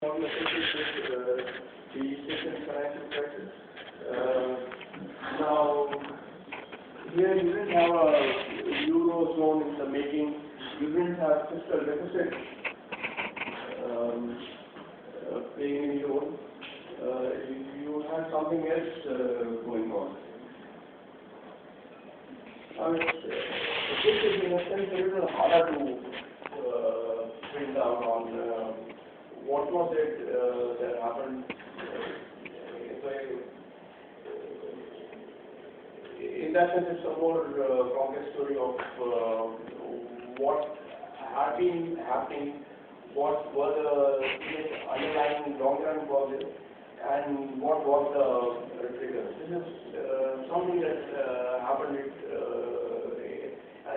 On the Asian financial crisis. Now, here you didn't have a eurozone in the making. You didn't have fiscal deficit playing any role. You had something else going on. This is in a sense a little harder to bring down on. What was it that happened? In that sense, it's a more complex story of what had been happening, what were the underlying long-term causes, and what was the trigger. This is something that happened.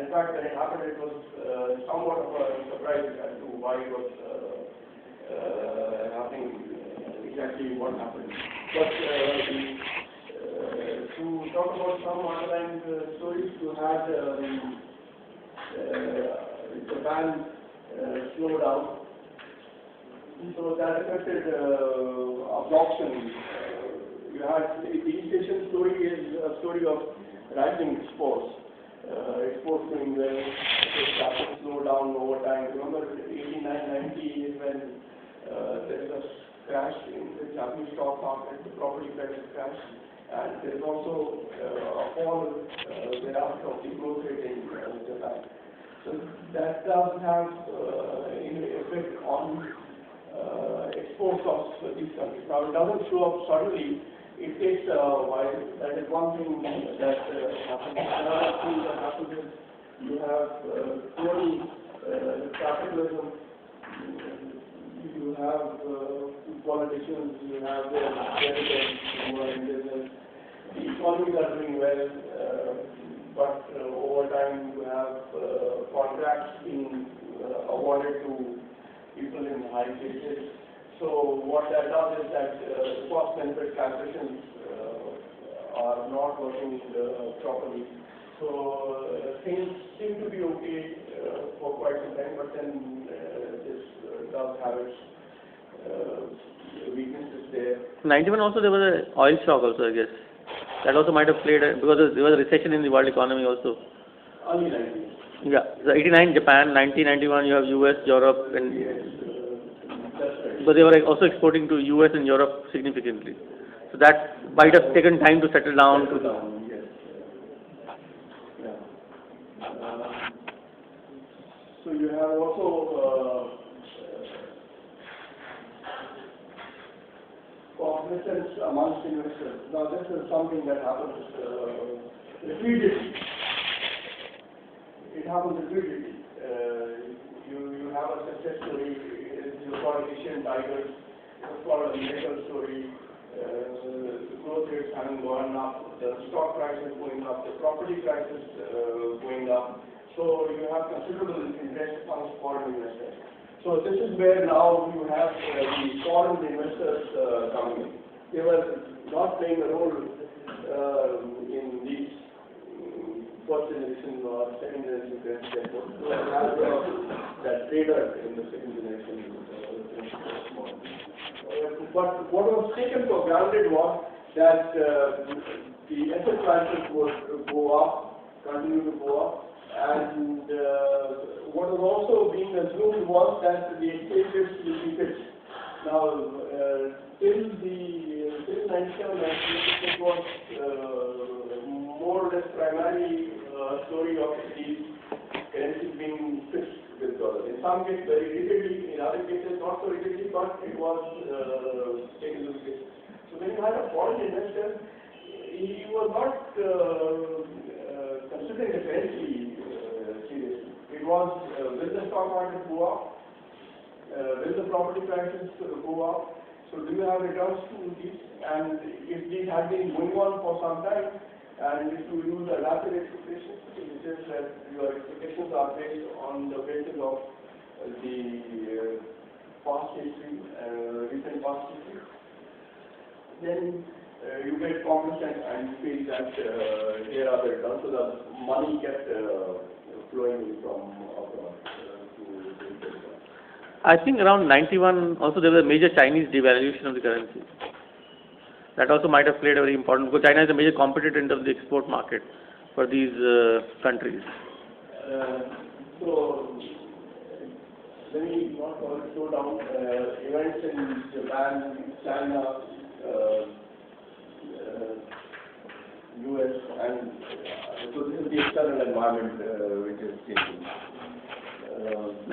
In fact, when it happened, it was somewhat of a surprise as to why it was happening, exactly what happened. But to talk about some underlying stories, you had Japan slow down, so that affected absorption. You had the East Asian story is a story of rising exports. Exports doing well, it started to slow down over time. Remember, 89-90 is when there is a crash in the Japanese stock market, the property prices crash, and there is also a fall thereafter of the growth rate in Japan. So that does have an effect on exports of these countries. Now, it doesn't show up suddenly. It takes a while. That is one thing that happens. Another thing that happens is you have capitalism, you have politicians, you have their creditors who are in business. The economies are doing well, but over time you have contracts being awarded to people in high places. So what that does is that cost-benefit calculations are not working properly. So things seem to be okay for quite some time, but then this does have its weaknesses there. 91 also there was an oil shock also, I guess. That also might have played because there was a recession in the world economy also. Early 90s. Yeah, so 89 Japan, 1991 you have US, Europe, and yes. but they were also exporting to US and Europe significantly. So that might have taken time to settle down. Yes. Yeah. So you have also cognizance amongst investors. Now this is something that happens repeatedly. It happens repeatedly. You have a success story. It's called Asian Tigers. It's called a miracle story. The growth rates having gone up, the stock prices going up, the property prices going up. So you have considerable interest amongst foreign investors. So this is where now you have the foreign investors coming in. They were not playing a role in these first generation or second generation credit reports. So you have that trader in the second generation. But what was taken for granted was that the asset prices would go up, continue to go up, and what was also being assumed was that the exchange rates will be fixed. Now, till 97, it was more or less primarily a story of these currencies being fixed with dollars. In some cases very rigidly, in other cases not so rigidly, but it was taken to be fixed. So when you had a foreign investor, he was not considering the currency seriously. It was will the stock market go up? Will the property prices go up? So do you have returns to these? And if these had been going on for some time, and if you use a rapid expectations, which is that your expectations are based on the basis of the past history, recent past history, then you get complacent and you feel that here are the returns, so the money kept flowing from abroad to India. I think around 91 also there was a major Chinese devaluation of the currency. That also might have played a very important, because China is a major competitor in terms of the export market for these countries. So let me not slow down. Events in Japan, China, US, and so this is the external environment which is changing.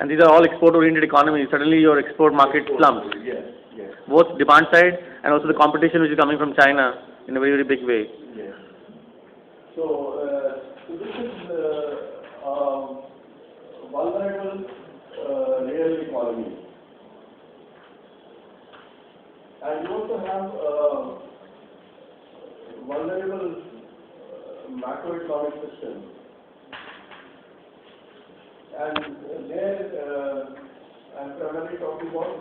And these are all export-oriented economies. Suddenly your export market slumps. Yes, yes. Both demand side and also the competition which is coming from China in a very, very big way. Yes. So this is vulnerable real economy. And you also have vulnerable macroeconomic system. And there, I'm primarily talking about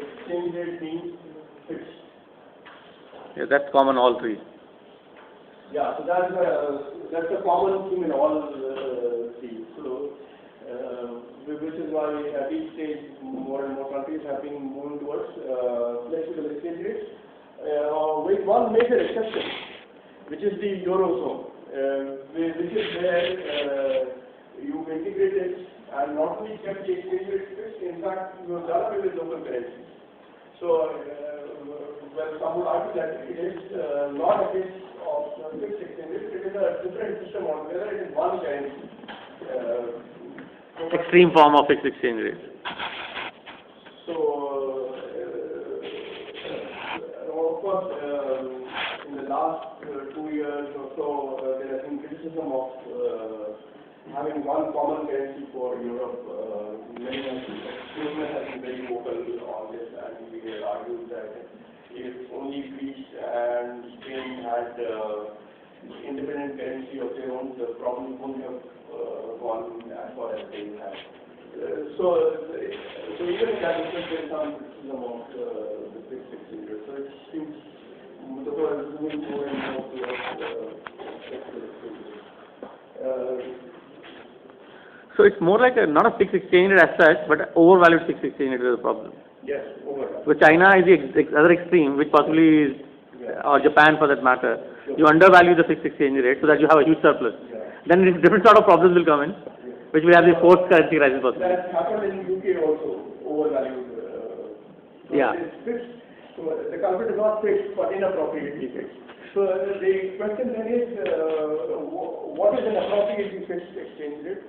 exchange rate being fixed. Yeah, that's common all three. Yeah, so that's a common theme in all three. So, which is why at each stage more and more countries have been moving towards flexible exchange rates, with one major exception, which is the Eurozone, which is where you've integrated and not only kept the exchange rate fixed, in fact, you have done away with local currency. So, well, some would argue that it is not a case of fixed exchange rate, it is a different system altogether, it is one currency. Extreme form of fixed exchange rate. So, of course, in the last 2 years or so, there has been criticism of having one common currency for Europe. Many have been very vocal on this, and we have argued that if only Greece and Spain had independent currency of their own, the problem wouldn't have gone as far as they have. So even in that respect, there is some criticism of the fixed exchange rate. So it seems the world is moving more and more towards flexible exchange rate. So it's more like not a fixed exchange rate as such, but overvalued fixed exchange rate is the problem. Yes, overvalued. Because China is the other extreme, which possibly is, or Japan for that matter. Sure. You undervalue the fixed exchange rate so that you have a huge surplus. Then different sort of problems will come in, which will have the fourth currency crisis possibly. That happened in UK also, overvalued. So Yeah. it's fixed. So the culprit is not fixed, but inappropriately fixed. So the question then is, what is an appropriately fixed exchange rate?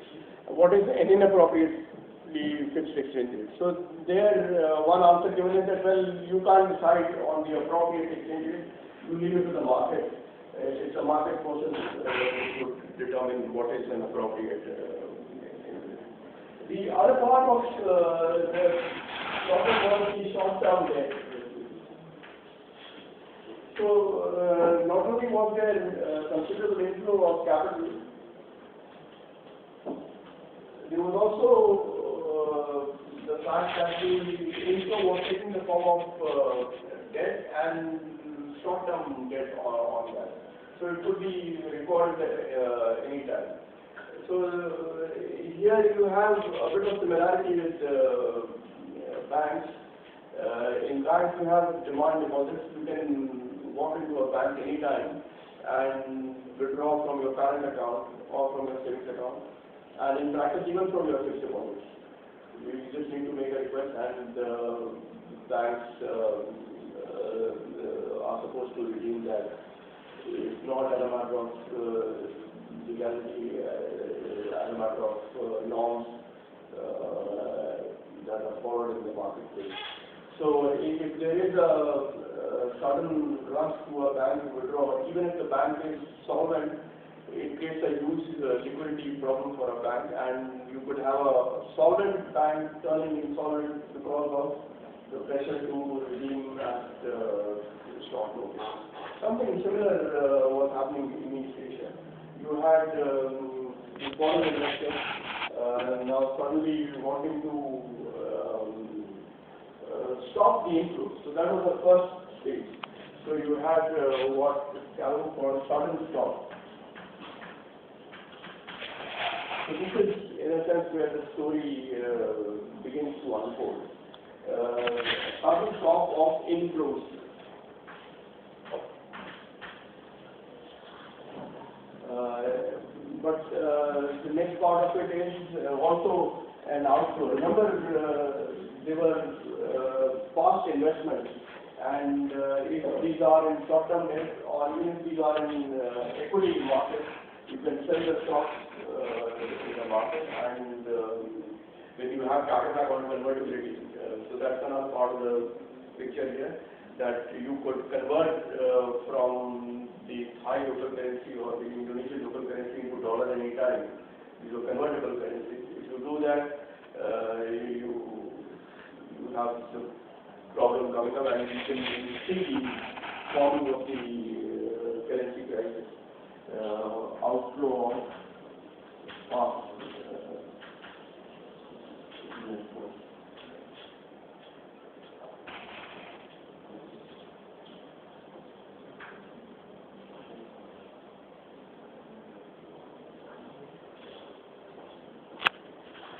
What is an inappropriately fixed exchange rate? So there, one answer given is that, well, you can't decide on the appropriate exchange rate. You leave it to the market. It's a market process which would determine what is an appropriate exchange rate. The other part of the problem was the short-term debt. So not only was there considerable inflow of capital, there was also the fact that the inflow was taking the form of debt and short-term debt on that. So it could be recorded at any time. So here you have a bit of similarity with banks. In banks you have demand deposits. You can walk into a bank anytime and withdraw from your current account or from your savings account, and in practice even from your fixed deposits. You just need to make a request, and banks are supposed to redeem that. It's not as a matter of legality, as a matter of norms that are followed in the marketplace. So if there is a sudden rush to a bank withdrawal, even if the bank is solvent, it creates a huge liquidity problem for a bank, and you could have a solvent bank turning insolvent because of the pressure to redeem at short notice. Something similar was happening in East Asia. You had the foreign investors now suddenly wanting to stop the inflows. So that was the first stage. So you had what Calvin called sudden stop. So this is in a sense where the story begins. begins to unfold. Starting off of inflows. But the next part of it is also an outflow. Remember, they were past investments, and if these are in short-term debt or even if these are in equity market, you can sell the stocks in the market, and when you have capital account convertibility. So that's another part of the picture here, that you could convert from the Thai local currency or the Indonesian local currency into dollar any time. These are convertible currencies. If you do that, you have the problem coming up, and you can see the forming of the currency crisis, outflow of